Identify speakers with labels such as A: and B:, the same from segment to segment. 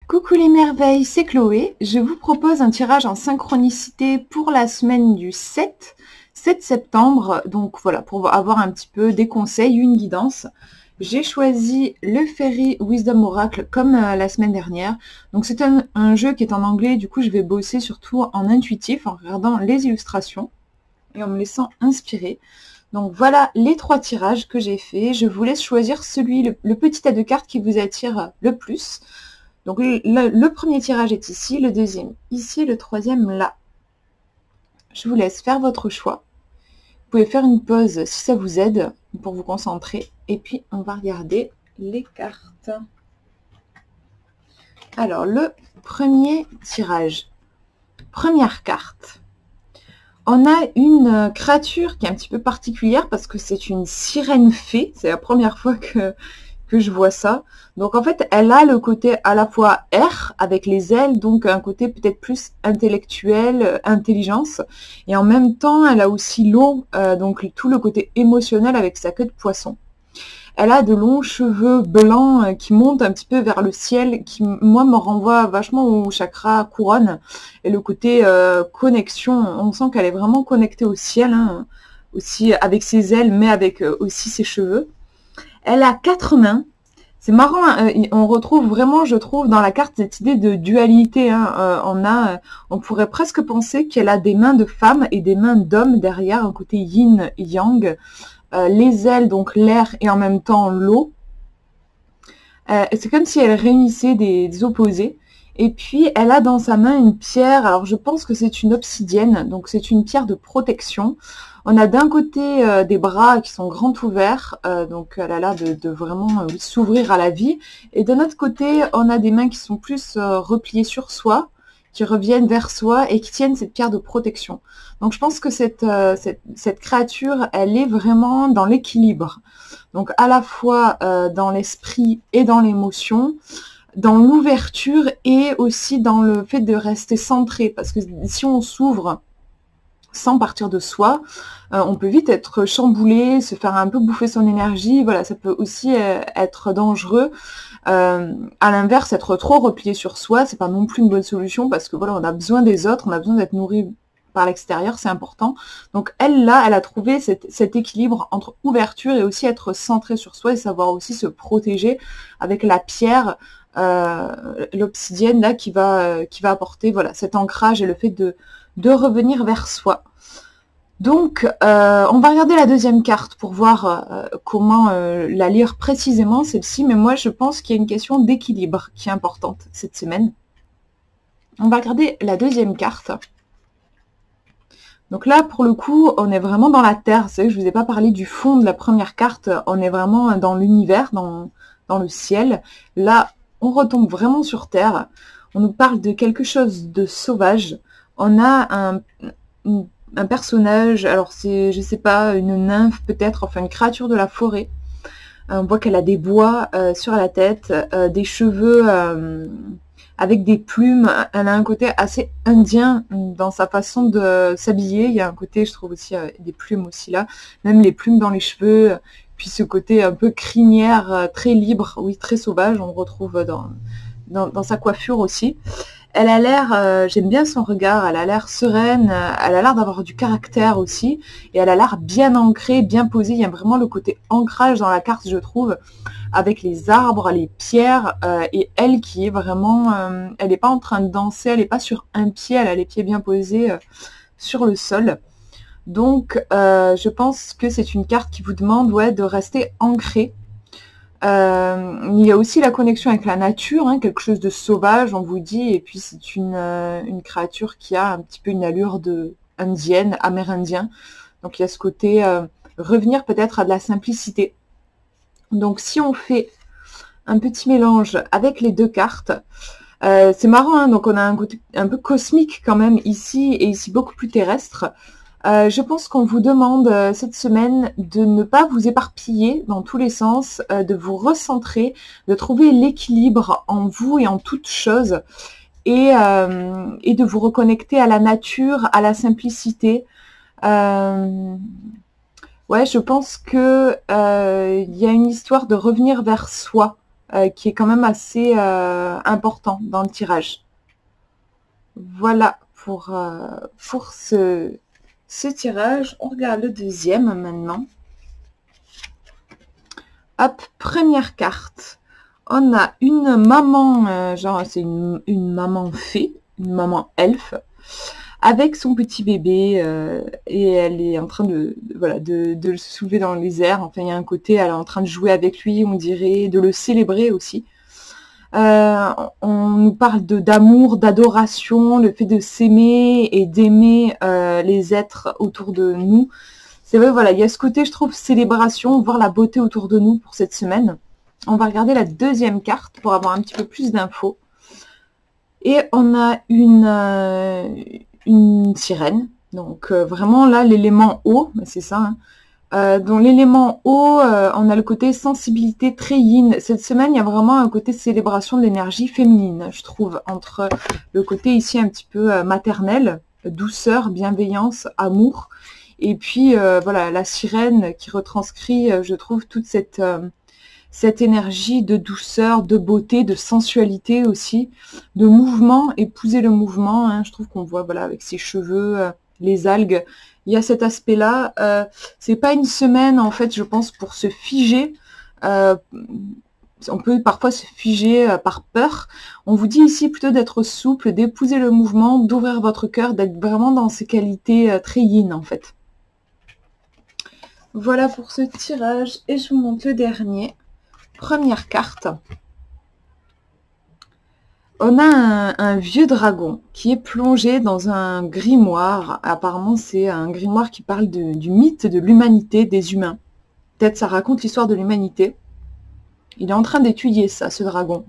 A: Coucou les merveilles, c'est Chloé. Je vous propose un tirage en synchronicité pour la semaine du 7 septembre. Donc voilà, pour avoir un petit peu des conseils, une guidance. J'ai choisi le Fairy Wisdom Oracle comme la semaine dernière. Donc c'est un jeu qui est en anglais, du coup je vais bosser surtout en intuitif, en regardant les illustrations et en me laissant inspirer. Donc voilà les 3 tirages que j'ai fait. Je vous laisse choisir le petit tas de cartes qui vous attire le plus. Donc le premier tirage est ici, le deuxième ici, le troisième là. Je vous laisse faire votre choix. Vous pouvez faire une pause si ça vous aide pour vous concentrer. Et puis on va regarder les cartes. Alors le premier tirage. Première carte. On a une créature qui est un petit peu particulière parce que c'est une sirène fée. C'est la première fois que je vois ça. Donc en fait, elle a le côté à la fois air avec les ailes, donc un côté peut-être plus intellectuel, intelligence. Et en même temps, elle a aussi l'eau, donc tout le côté émotionnel avec sa queue de poisson. Elle a de longs cheveux blancs qui montent un petit peu vers le ciel, qui moi me renvoie vachement au chakra couronne. Et le côté connexion, on sent qu'elle est vraiment connectée au ciel, hein, aussi avec ses ailes, mais avec aussi ses cheveux. Elle a 4 mains. C'est marrant, hein, on retrouve vraiment, je trouve, dans la carte cette idée de dualité. Hein. On pourrait presque penser qu'elle a des mains de femme et des mains d'homme derrière, un côté yin yang. Les ailes, donc l'air et en même temps l'eau. C'est comme si elle réunissait des opposés. Et puis, elle a dans sa main une pierre. Alors, je pense que c'est une obsidienne, donc c'est une pierre de protection. On a d'un côté des bras qui sont grands ouverts, donc elle a l'air de vraiment s'ouvrir à la vie. Et d'un autre côté, on a des mains qui sont plus repliées sur soi, qui reviennent vers soi et qui tiennent cette pierre de protection. Donc je pense que cette créature, elle est vraiment dans l'équilibre. Donc à la fois dans l'esprit et dans l'émotion, dans l'ouverture et aussi dans le fait de rester centré. Parce que si on s'ouvre sans partir de soi, on peut vite être chamboulé, se faire un peu bouffer son énergie. Voilà, ça peut aussi être dangereux. À l'inverse, être trop replié sur soi, c'est pas non plus une bonne solution parce que voilà, on a besoin des autres, on a besoin d'être nourri par l'extérieur, c'est important. Donc elle, là, elle a trouvé cet équilibre entre ouverture et aussi être centré sur soi et savoir aussi se protéger avec la pierre, l'obsidienne là qui va apporter voilà cet ancrage et le fait de revenir vers soi. Donc, on va regarder la deuxième carte pour voir comment la lire précisément, celle-ci. Mais moi, je pense qu'il y a une question d'équilibre qui est importante cette semaine. On va regarder la deuxième carte. Donc là, pour le coup, on est vraiment dans la terre. Vous savez, je ne vous ai pas parlé du fond de la première carte. On est vraiment dans l'univers, dans le ciel. Là, on retombe vraiment sur terre. On nous parle de quelque chose de sauvage. On a un personnage, alors c'est, je sais pas, une nymphe peut-être, enfin une créature de la forêt. On voit qu'elle a des bois sur la tête, des cheveux avec des plumes. Elle a un côté assez indien dans sa façon de s'habiller. Il y a un côté, je trouve aussi, des plumes aussi là. Même les plumes dans les cheveux. Puis ce côté un peu crinière, très libre, oui, très sauvage, on le retrouve dans sa coiffure aussi. Elle a l'air, j'aime bien son regard, elle a l'air sereine, elle a l'air d'avoir du caractère aussi, et elle a l'air bien ancrée, bien posée. Il y a vraiment le côté ancrage dans la carte, je trouve, avec les arbres, les pierres, et elle qui est vraiment, elle n'est pas en train de danser, elle n'est pas sur un pied, elle a les pieds bien posés sur le sol. Donc, je pense que c'est une carte qui vous demande de rester ancré. Il y a aussi la connexion avec la nature, hein, quelque chose de sauvage, on vous dit, et puis c'est une créature qui a un petit peu une allure de indienne, amérindien. Donc il y a ce côté revenir peut-être à de la simplicité. Donc si on fait un petit mélange avec les 2 cartes, c'est marrant, hein, donc on a un côté un peu cosmique quand même ici, et ici beaucoup plus terrestre. Je pense qu'on vous demande cette semaine de ne pas vous éparpiller dans tous les sens, de vous recentrer, de trouver l'équilibre en vous et en toutes choses, et de vous reconnecter à la nature, à la simplicité. Ouais, je pense que y a une histoire de revenir vers soi qui est quand même assez important dans le tirage. Voilà pour ce tirage. On regarde le deuxième maintenant. Hop, première carte. On a une maman, genre c'est une maman fée, une maman elfe, avec son petit bébé, et elle est en train de le soulever dans les airs. Enfin, il y a un côté, elle est en train de jouer avec lui, on dirait, de le célébrer aussi. On nous parle d'amour, d'adoration, le fait de s'aimer et d'aimer les êtres autour de nous. C'est vrai, voilà, il y a ce côté, je trouve, célébration, voir la beauté autour de nous pour cette semaine. On va regarder la deuxième carte pour avoir un petit peu plus d'infos. Et on a une sirène. Donc vraiment là, l'élément eau, c'est ça. Hein. Dans l'élément eau, on a le côté sensibilité très yin. Cette semaine, il y a vraiment un côté célébration de l'énergie féminine, je trouve, entre le côté ici un petit peu maternel, douceur, bienveillance, amour, et puis voilà, la sirène qui retranscrit, je trouve, toute cette énergie de douceur, de beauté, de sensualité aussi, de mouvement, épouser le mouvement, hein, je trouve qu'on voit, voilà, avec ses cheveux, les algues, il y a cet aspect-là. C'est pas une semaine, en fait, je pense, pour se figer. On peut parfois se figer par peur. On vous dit ici plutôt d'être souple, d'épouser le mouvement, d'ouvrir votre cœur, d'être vraiment dans ces qualités très yin, en fait. Voilà pour ce tirage. Et je vous montre le dernier. Première carte. On a un vieux dragon qui est plongé dans un grimoire. Apparemment, c'est un grimoire qui parle du mythe de l'humanité, des humains. Peut-être ça raconte l'histoire de l'humanité. Il est en train d'étudier ça, ce dragon.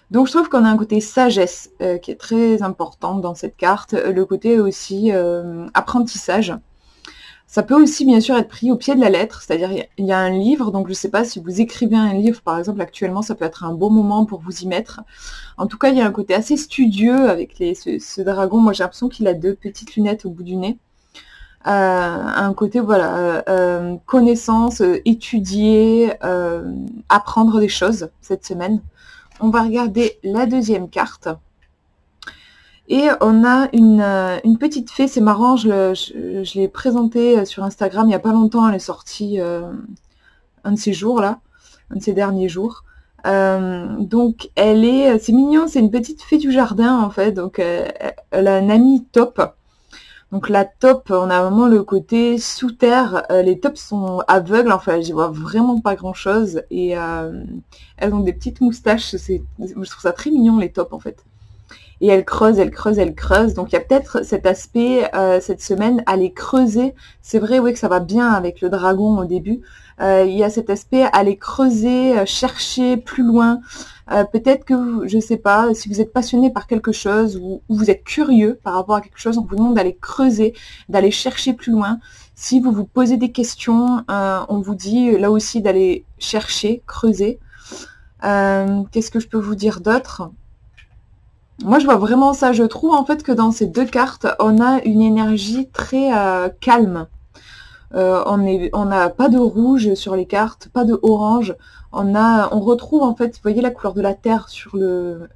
A: Donc je trouve qu'on a un côté sagesse qui est très important dans cette carte. Le côté aussi apprentissage. Ça peut aussi, bien sûr, être pris au pied de la lettre, c'est-à-dire il y a un livre, donc je ne sais pas si vous écrivez un livre, par exemple, actuellement, ça peut être un bon moment pour vous y mettre. En tout cas, il y a un côté assez studieux avec ce dragon. Moi, j'ai l'impression qu'il a 2 petites lunettes au bout du nez. Un côté, voilà, connaissance, étudier, apprendre des choses cette semaine. On va regarder la deuxième carte. Et on a une petite fée, c'est marrant, je l'ai présentée sur Instagram il n'y a pas longtemps, elle est sortie un de ces jours-là, un de ces derniers jours. Donc c'est mignon, c'est une petite fée du jardin en fait, donc elle a un ami taupe. Donc la taupe, on a vraiment le côté sous terre, les taupes sont aveugles, enfin j'y vois vraiment pas grand chose, et elles ont des petites moustaches, je trouve ça très mignon les taupes en fait. Et elle creuse, elle creuse, elle creuse. Donc il y a peut-être cet aspect cette semaine, aller creuser. C'est vrai, oui, que ça va bien avec le dragon au début. Il y a cet aspect, aller creuser, chercher plus loin. Peut-être que, je ne sais pas, si vous êtes passionné par quelque chose ou vous êtes curieux par rapport à quelque chose, on vous demande d'aller creuser, d'aller chercher plus loin. Si vous vous posez des questions, on vous dit là aussi d'aller chercher, creuser. Qu'est-ce que je peux vous dire d'autre ? Moi, je vois vraiment ça. Je trouve en fait que dans ces 2 cartes, on a une énergie très calme. On n'a pas de rouge sur les cartes, pas de orange. On retrouve en fait, vous voyez la couleur de la terre sur le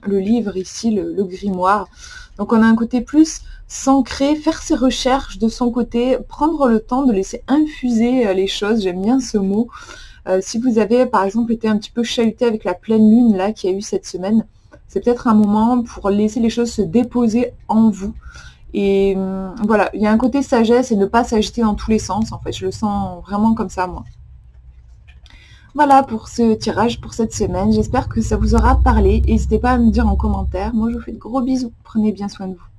A: livre ici, le grimoire. Donc on a un côté plus s'ancrer, faire ses recherches de son côté, prendre le temps de laisser infuser les choses. J'aime bien ce mot. Si vous avez par exemple été un petit peu chahuté avec la pleine lune là qu'il y a eu cette semaine, c'est peut-être un moment pour laisser les choses se déposer en vous. Et voilà, il y a un côté sagesse et ne pas s'agiter dans tous les sens. En fait, je le sens vraiment comme ça, moi. Voilà pour ce tirage pour cette semaine. J'espère que ça vous aura parlé. N'hésitez pas à me dire en commentaire. Moi, je vous fais de gros bisous. Prenez bien soin de vous.